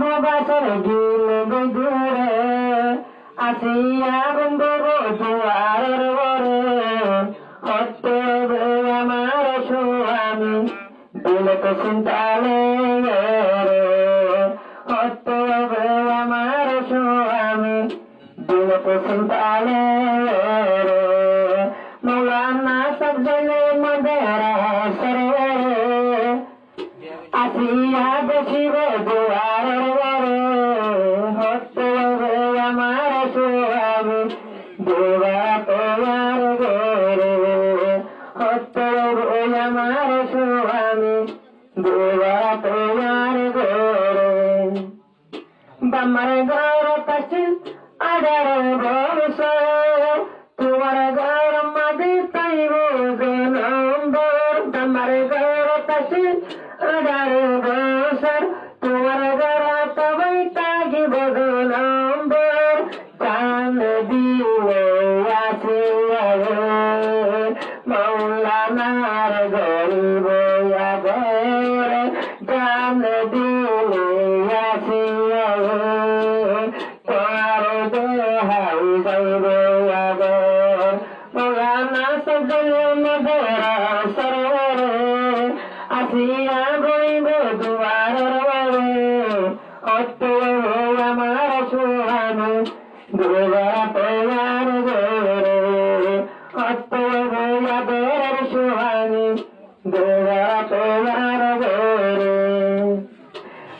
ভবাসর গিল গজুরে আসিয়া বন্ধুর দুয়ারের ঘরে হতে আমার স্বামী দিলত চিন্তালে হতে আমার স্বামী দিলত চিন্তালে মৌলানা সবজনে মদেরা সরে আসিয়া বসিব দুয়ারের ঘরে হতে আমার স্বামী দেবা তোমার ঘরে হতে আমার স্বামী দেবা তোমার ঘরে বামার ঘর কাছে আগার বছর তোমার ঘর মাঝে তাইব নম্বর তোমার ঘর কাছে আগার বছর তোমার ঘর তবাই তাগিব নম্বর চান দিলে আসে মৌলানার গরিব আগর চান দিলে আসে তোমার দেহাই যাইব আগর মৌলানা সজল মধুরা সরোরে আসিয়া গইব দুয়ারের ঘরে অটো আমার স্বামী দেবা তোমার ঘরে অটো আদরের স্বামী দেবা তোমার ঘরে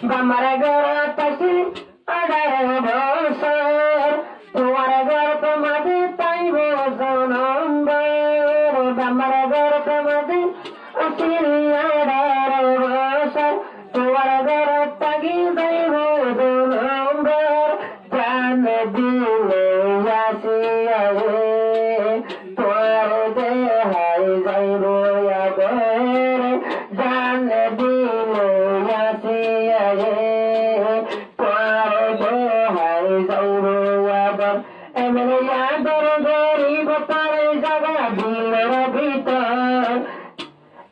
বামার ঘর কাছে আগার বছর তোমার ঘর তোমাদের পাইব নম্বর বামার ঘর তোমাদের আগার বছর তোমার ঘর তাগি যাইব নম্বর জান দিলে আসিয়া তোমার দেহাই যাইব আগর জান দিলে আসিয়া তোমার দেহাই যাইব আগর এমনি আদর গরিব তার জাগা দিলের ভিতর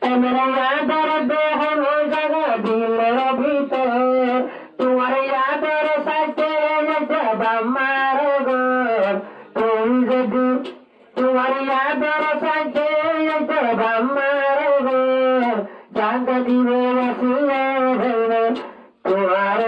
এমনি আদর দেহন জাগা দিলের ভিতর তোমার আদর সাথে বামার ঘর তুমি যদি তোমার আদর সাথে বামার ঘর জাগা দিবে আসিয়া তোমার